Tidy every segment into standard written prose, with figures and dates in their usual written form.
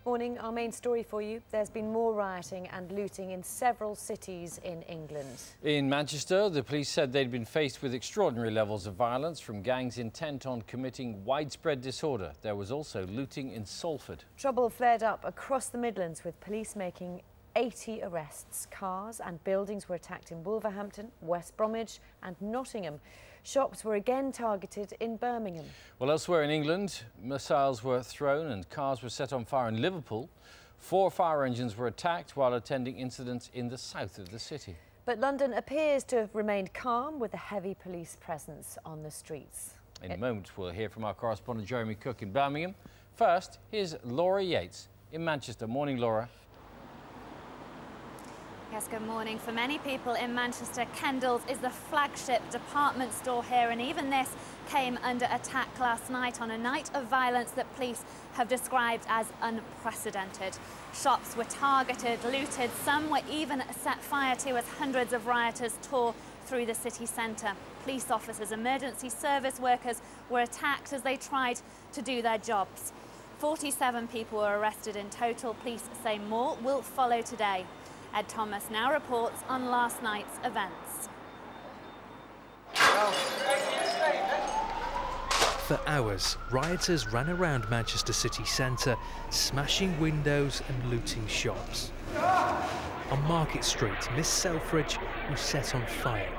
Morning, our main story for you. There's been more rioting and looting in several cities in England. In Manchester, the police said they'd been faced with extraordinary levels of violence from gangs intent on committing widespread disorder. There was also looting in Salford. Trouble flared up across the Midlands with police making 80 arrests. Cars and buildings were attacked in Wolverhampton, West Bromwich and Nottingham. Shops were again targeted in Birmingham. Well, elsewhere in England, missiles were thrown and cars were set on fire in Liverpool. 4 fire engines were attacked while attending incidents in the south of the city. But London appears to have remained calm with a heavy police presence on the streets. In a moment, we'll hear from our correspondent Jeremy Cook in Birmingham. First, here's Laura Yates in Manchester. Morning, Laura. Yes, good morning. For many people in Manchester, Kendall's is the flagship department store here, and even this came under attack last night on a night of violence that police have described as unprecedented. Shops were targeted, looted, some were even set fire to as hundreds of rioters tore through the city centre. Police officers, emergency service workers were attacked as they tried to do their jobs. 47 people were arrested in total. Police say more will follow today. Ed Thomas now reports on last night's events. For hours, rioters ran around Manchester city centre, smashing windows and looting shops. On Market Street, Miss Selfridge was set on fire,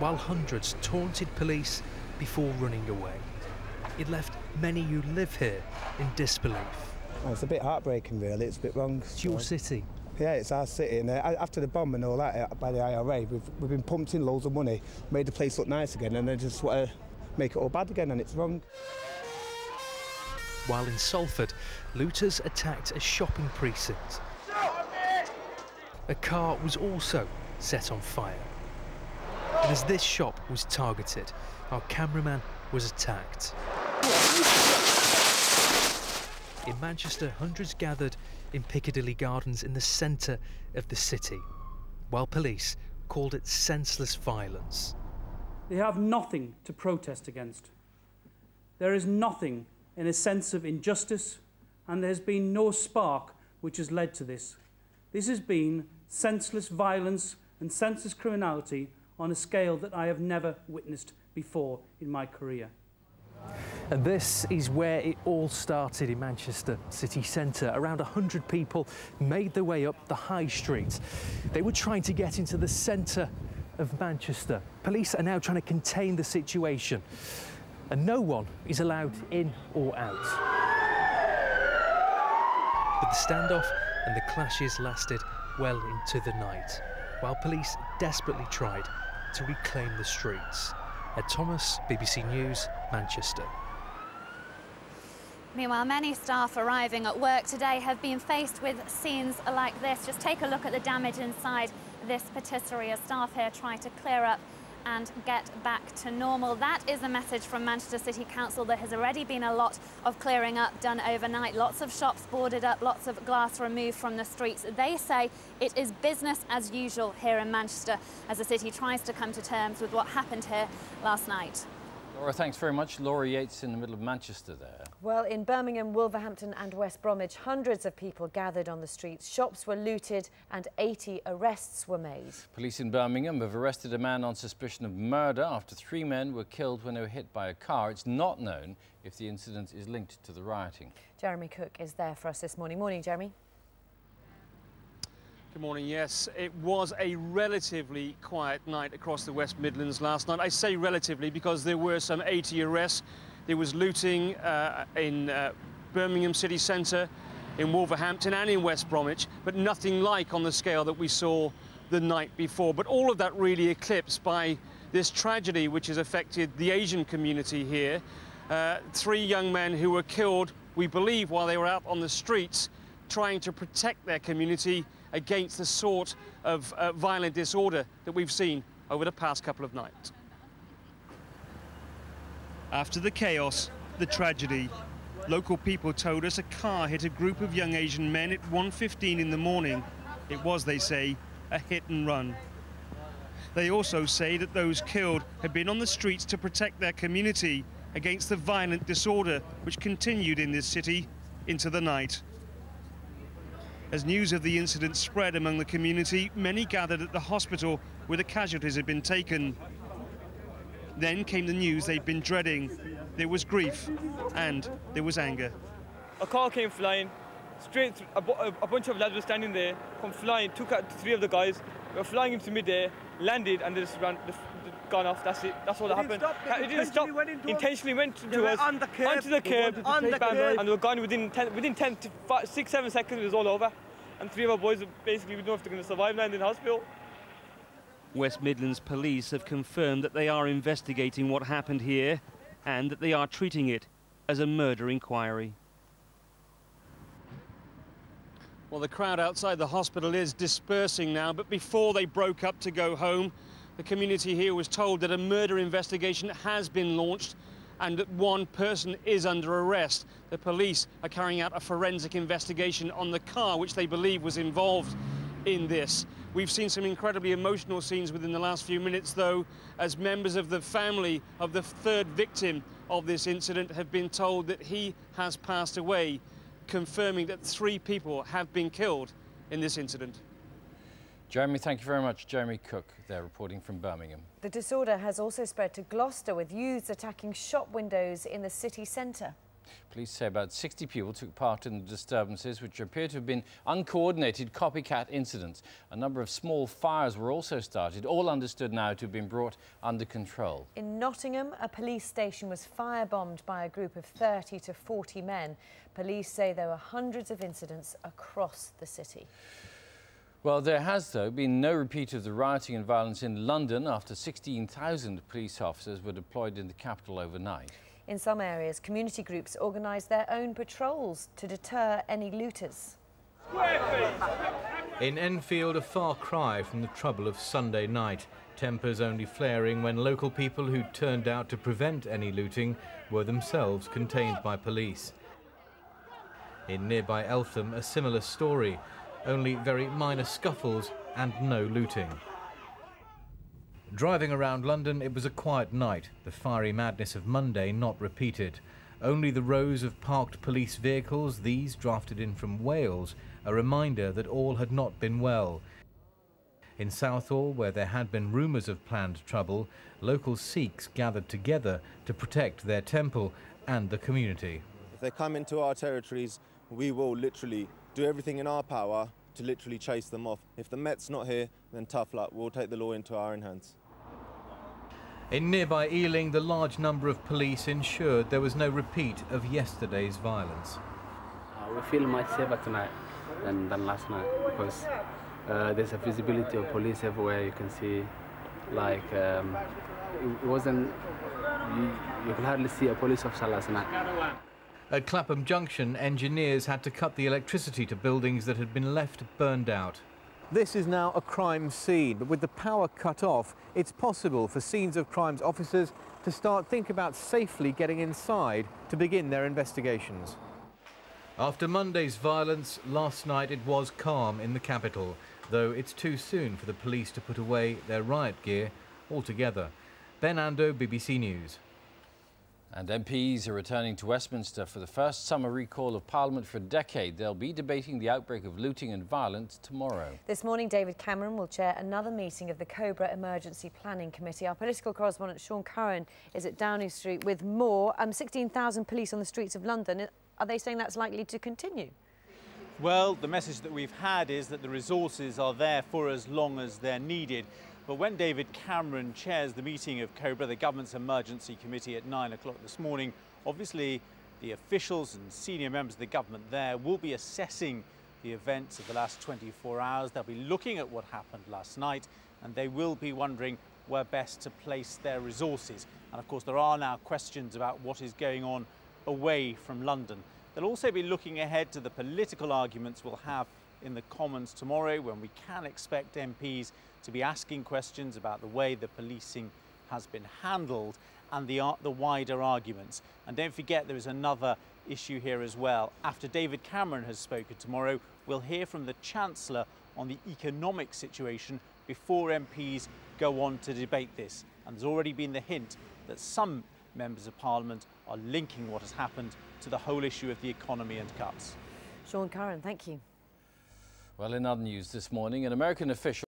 while hundreds taunted police before running away. It left many who live here in disbelief. Well, it's a bit heartbreaking, really. It's a bit wrong. It's your city. Yeah, it's our city, and after the bomb and all that by the IRA, we've been pumped in loads of money, made the place look nice again, and they just want to make it all bad again, and it's wrong. While in Salford, looters attacked a shopping precinct. A car was also set on fire. And as this shop was targeted, our cameraman was attacked. In Manchester, hundreds gathered in Piccadilly Gardens in the centre of the city, while police called it senseless violence. They have nothing to protest against. There is nothing in a sense of injustice, and there has been no spark which has led to this. This has been senseless violence and senseless criminality on a scale that I have never witnessed before in my career. And this is where it all started in Manchester city centre. Around 100 people made their way up the high street. They were trying to get into the centre of Manchester. Police are now trying to contain the situation, and no one is allowed in or out. But the standoff and the clashes lasted well into the night, while police desperately tried to reclaim the streets. Ed Thomas, BBC News, Manchester. Meanwhile, many staff arriving at work today have been faced with scenes like this. Just take a look at the damage inside this patisserie as staff here try to clear up and get back to normal. That is a message from Manchester City Council. There has already been a lot of clearing up done overnight. Lots of shops boarded up, lots of glass removed from the streets. They say it is business as usual here in Manchester as the city tries to come to terms with what happened here last night. Laura, thanks very much. Laura Yates in the middle of Manchester there. Well, in Birmingham, Wolverhampton and West Bromwich, hundreds of people gathered on the streets. Shops were looted and 80 arrests were made. Police in Birmingham have arrested a man on suspicion of murder after 3 men were killed when they were hit by a car. It's not known if the incident is linked to the rioting. Jeremy Cook is there for us this morning. Morning, Jeremy. Good morning. Yes, it was a relatively quiet night across the West Midlands last night. I say relatively because there were some 80 arrests. There was looting in Birmingham city centre, in Wolverhampton and in West Bromwich, but nothing like on the scale that we saw the night before. But all of that really eclipsed by this tragedy which has affected the Asian community here. 3 young men who were killed, we believe, while they were out on the streets trying to protect their community against the sort of violent disorder that we've seen over the past couple of nights. After the chaos, the tragedy. Local people told us a car hit a group of young Asian men at 1:15 in the morning. It was, they say, a hit and run. They also say that those killed had been on the streets to protect their community against the violent disorder which continued in this city into the night. As news of the incident spread among the community, many gathered at the hospital where the casualties had been taken. Then came the news they'd been dreading. There was grief and there was anger. A car came flying, straight through, a bunch of lads were standing there, come flying, took out 3 of the guys, were flying into midair, landed and they just ran, gone off, that's it, that's all that happened. It didn't stop, intentionally went to us, onto the curb, and they were gone within 6-7 seconds, it was all over. And 3 of our boys, basically, we don't know if they're going to survive now in the hospital. West Midlands police have confirmed that they are investigating what happened here and that they are treating it as a murder inquiry. Well, the crowd outside the hospital is dispersing now, but before they broke up to go home, the community here was told that a murder investigation has been launched and that 1 person is under arrest. The police are carrying out a forensic investigation on the car which they believe was involved in this. We've seen some incredibly emotional scenes within the last few minutes, though, as members of the family of the 3rd victim of this incident have been told that he has passed away, confirming that 3 people have been killed in this incident. Jeremy, thank you very much. Jeremy Cook there reporting from Birmingham. The disorder has also spread to Gloucester, with youths attacking shop windows in the city centre. Police say about 60 people took part in the disturbances, which appear to have been uncoordinated copycat incidents. A number of small fires were also started, all understood now to have been brought under control. In Nottingham, a police station was firebombed by a group of 30 to 40 men. Police say there were hundreds of incidents across the city. Well, there has, though, been no repeat of the rioting and violence in London after 16,000 police officers were deployed in the capital overnight. In some areas, community groups organised their own patrols to deter any looters. In Enfield, a far cry from the trouble of Sunday night. Tempers only flaring when local people who turned out to prevent any looting were themselves contained by police. In nearby Eltham, a similar story. Only very minor scuffles and no looting. Driving around London, it was a quiet night, the fiery madness of Monday not repeated. Only the rows of parked police vehicles, these drafted in from Wales, a reminder that all had not been well. In Southall, where there had been rumours of planned trouble, local Sikhs gathered together to protect their temple and the community. If they come into our territories, we will literally do everything in our power to literally chase them off. If the Met's not here, then tough luck. We'll take the law into our own hands. In nearby Ealing, the large number of police ensured there was no repeat of yesterday's violence. We feel much safer tonight than last night because there's a visibility of police everywhere. You can see, like, it wasn't, you can hardly see a police officer last night. At Clapham Junction, engineers had to cut the electricity to buildings that had been left burned out. This is now a crime scene, but with the power cut off, it's possible for scenes of crimes officers to start thinking about safely getting inside to begin their investigations. After Monday's violence, last night it was calm in the capital, though it's too soon for the police to put away their riot gear altogether. Ben Ando, BBC News. And MPs are returning to Westminster for the first summer recall of Parliament for a decade. They'll be debating the outbreak of looting and violence tomorrow. This morning, David Cameron will chair another meeting of the Cobra Emergency Planning Committee. Our political correspondent Sean Curran is at Downing Street with more. 16,000 police on the streets of London. Are they saying that's likely to continue? Well, the message that we've had is that the resources are there for as long as they're needed. But when David Cameron chairs the meeting of Cobra, the government's emergency committee, at 9 o'clock this morning, obviously the officials and senior members of the government there will be assessing the events of the last 24 hours. They'll be looking at what happened last night, and they will be wondering where best to place their resources. And of course, there are now questions about what is going on away from London. They'll also be looking ahead to the political arguments we'll have in the Commons tomorrow, when we can expect MPs to be asking questions about the way the policing has been handled and the wider arguments. And don't forget, there is another issue here as well. After David Cameron has spoken tomorrow, we'll hear from the Chancellor on the economic situation before MPs go on to debate this. And there's already been the hint that some members of Parliament are linking what has happened to the whole issue of the economy and cuts. Sean Curran, thank you. Well, in other news this morning, an American official